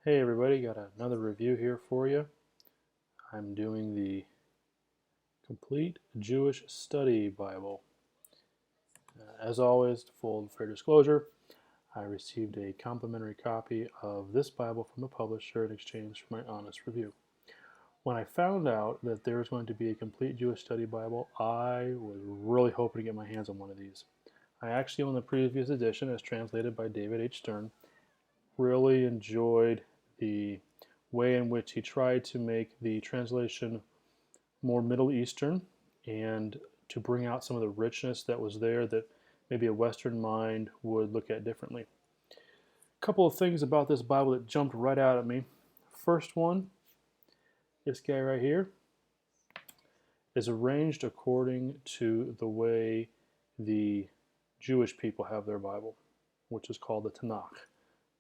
Hey everybody, got another review here for you. I'm doing the Complete Jewish Study Bible. As always, full fair disclosure, I received a complimentary copy of this Bible from the publisher in exchange for my honest review. When I found out that there was going to be a Complete Jewish Study Bible, I was really hoping to get my hands on one of these. I actually own the previous edition as translated by David H. Stern. Really enjoyed the way in which he tried to make the translation more Middle Eastern and to bring out some of the richness that was there that maybe a Western mind would look at differently. A couple of things about this Bible that jumped right out at me. First one, this guy right here is arranged according to the way the Jewish people have their Bible, which is called the Tanakh.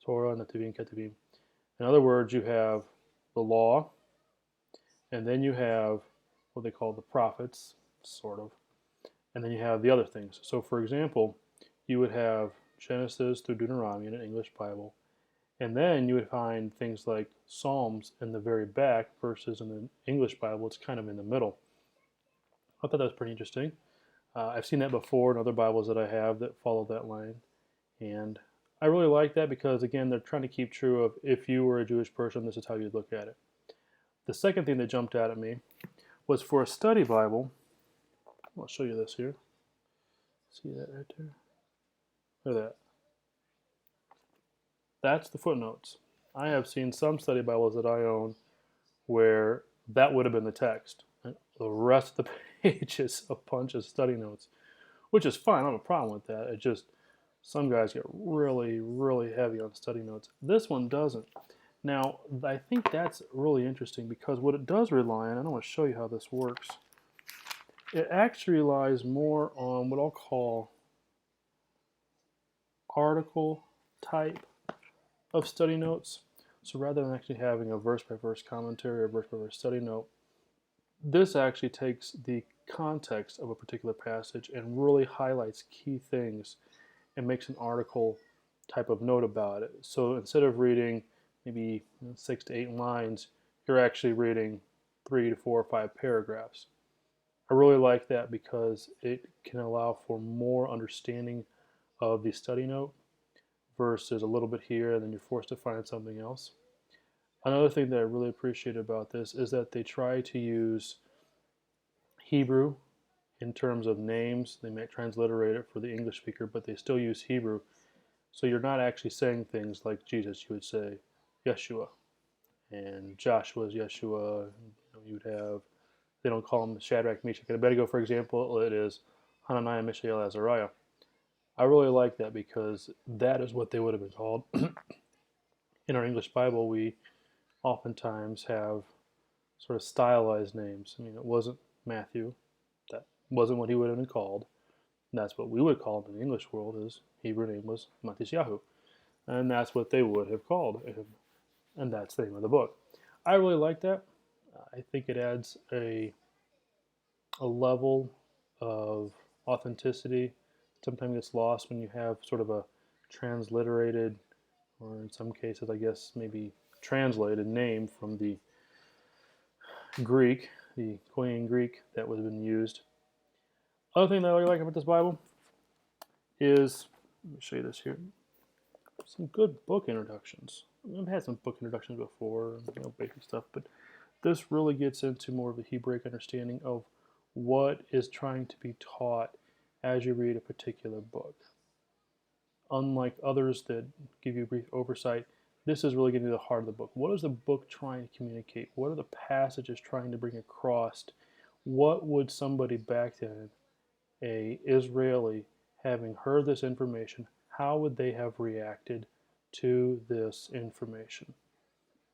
Torah, Netivim, Ketuvim. In other words, you have the law, and then you have what they call the prophets, sort of, and then you have the other things. So, for example, you would have Genesis through Deuteronomy in an English Bible, and then you would find things like Psalms in the very back versus in the English Bible, it's kind of in the middle. I thought that was pretty interesting. I've seen that before in other Bibles that I have that follow that line, and I really like that because, again, they're trying to keep true of if you were a Jewish person, this is how you'd look at it. The second thing that jumped out at me was for a study Bible. I'll show you this here. See that right there? Look at that. That's the footnotes. I have seen some study Bibles that I own where that would have been the text. And the rest of the page is a bunch of study notes, which is fine. I don't have a problem with that. It just, some guys get really, really heavy on study notes. This one doesn't. Now, I think that's really interesting because what it does rely on, and I want to show you how this works, it actually relies more on what I'll call article type of study notes. So rather than actually having a verse-by-verse commentary or verse-by-verse study note, this actually takes the context of a particular passage and really highlights key things and makes an article type of note about it. So instead of reading maybe 6 to 8 lines, you're actually reading 3 to 4 or 5 paragraphs. I really like that because it can allow for more understanding of the study note versus a little bit here and then you're forced to find something else. Another thing that I really appreciate about this is that they try to use Hebrew in terms of names. They may transliterate it for the English speaker, but they still use Hebrew. So you're not actually saying things like Jesus. You would say Yeshua, and Joshua is Yeshua. You would have, they don't call them Shadrach, Meshach, and Abednego, for example. It is Hananiah, Mishael, Azariah. I really like that because that is what they would have been called. In our English Bible, we oftentimes have sort of stylized names. I mean, it wasn't Matthew. That wasn't what he would have been called. That's what we would call him in the English world. His Hebrew name was Matisyahu. And that's what they would have called him. And that's the name of the book. I really like that. I think it adds a level of authenticity. Sometimes it's lost when you have sort of a transliterated, or in some cases, I guess, maybe translated name from the Greek, the Koine Greek that would have been used. Other thing that I really like about this Bible is, let me show you this here, some good book introductions. I've had some book introductions before, basic stuff, but this really gets into more of a Hebraic understanding of what is trying to be taught as you read a particular book. Unlike others that give you a brief oversight, this is really getting to the heart of the book. What is the book trying to communicate? What are the passages trying to bring across? What would somebody back then, a Israeli, having heard this information, how would they have reacted to this information?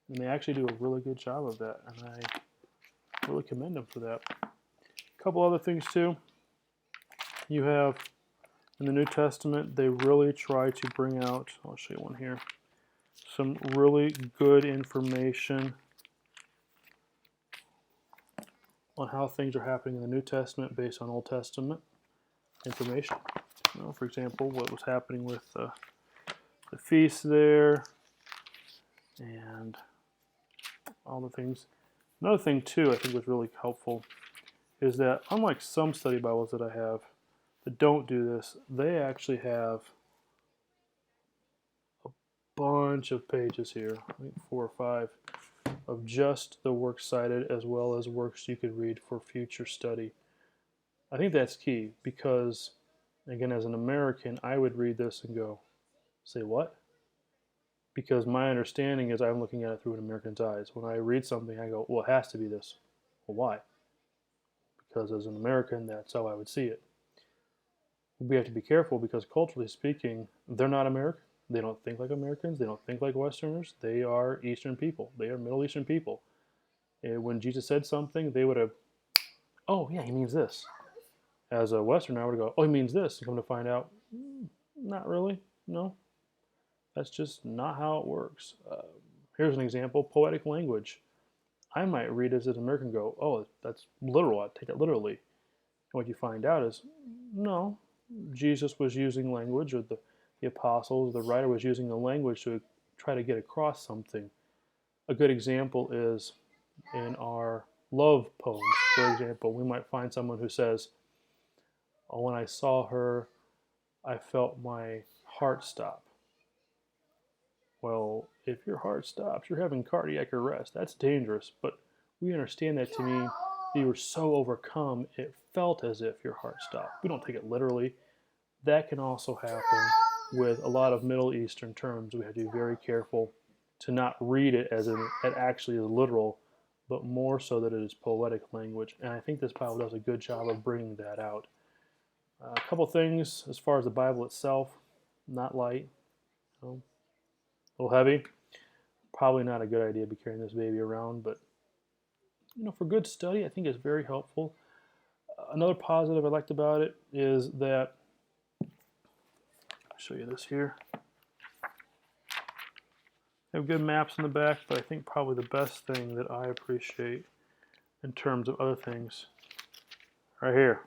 And they actually do a really good job of that, and I really commend them for that. A couple other things too. You have in the New Testament, they really try to bring out, I'll show you one here, some really good information on how things are happening in the New Testament based on Old Testament information. For example, what was happening with the feast there, and all the things. Another thing too I think was really helpful is that unlike some study Bibles that I have that don't do this, they actually have a bunch of pages here, I think 4 or 5, of just the works cited as well as works you could read for future study. I think that's key because, again, as an American, I would read this and go, say what? Because my understanding is I'm looking at it through an American's eyes. When I read something, I go, well, it has to be this. Well, why? Because as an American, that's how I would see it. We have to be careful because culturally speaking, they're not American. They don't think like Americans. They don't think like Westerners. They are Eastern people. They are Middle Eastern people. And when Jesus said something, they would have, oh, yeah, he means this. As a Westerner, I would go, oh, he means this. And come to find out, not really. No, that's just not how it works. Here's an example, poetic language. I might read as an American go, oh, that's literal. I take it literally. And what you find out is, no, Jesus was using language, or the apostles, the writer was using the language to try to get across something. A good example is in our love poems. For example, we might find someone who says, oh, when I saw her, I felt my heart stop. Well, if your heart stops, you're having cardiac arrest. That's dangerous, but we understand that to mean that you were so overcome, it felt as if your heart stopped. We don't take it literally. That can also happen with a lot of Middle Eastern terms. We have to be very careful to not read it as it actually is literal, but more so that it is poetic language. And I think this Bible does a good job of bringing that out. A couple things as far as the Bible itself, not light, a little heavy. Probably not a good idea to be carrying this baby around, but for good study, I think it's very helpful. Another positive I liked about it is that, I'll show you this here. They have good maps in the back, but I think probably the best thing that I appreciate in terms of other things, right here,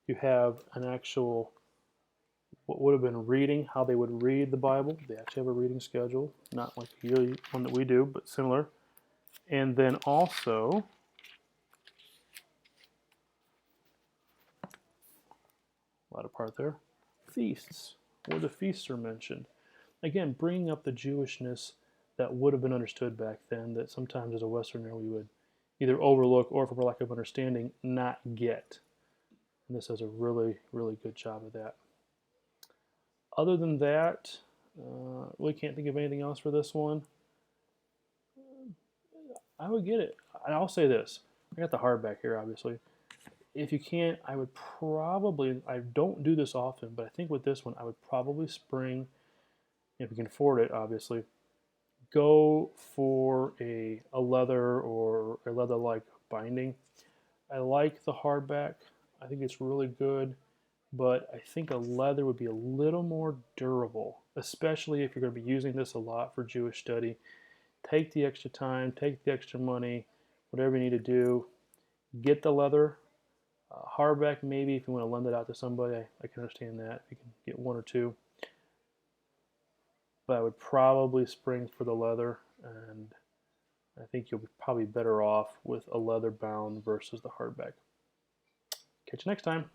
you have an actual, what would have been reading, how they would read the Bible. They actually have a reading schedule, not like the yearly one that we do, but similar. And then also, latter part there, feasts, where the feasts are mentioned. Again, bringing up the Jewishness that would have been understood back then, that sometimes as a Westerner we would either overlook or for lack of understanding, not get. And this does a really, really good job of that. Other than that, really can't think of anything else for this one. I would get it. And I'll say this. I got the hardback here, obviously. If you can't, I would probably, I don't do this often, but I think with this one, I would probably spring, if you can afford it, obviously, go for a leather or a leather-like binding. I like the hardback. I think it's really good, but I think a leather would be a little more durable, especially if you're going to be using this a lot for Jewish study. Take the extra time, take the extra money, whatever you need to do. Get the leather. Hardback, maybe if you want to lend it out to somebody, I can understand that. You can get one or two. But I would probably spring for the leather, and I think you'll be probably better off with a leather bound versus the hardback. Catch you next time.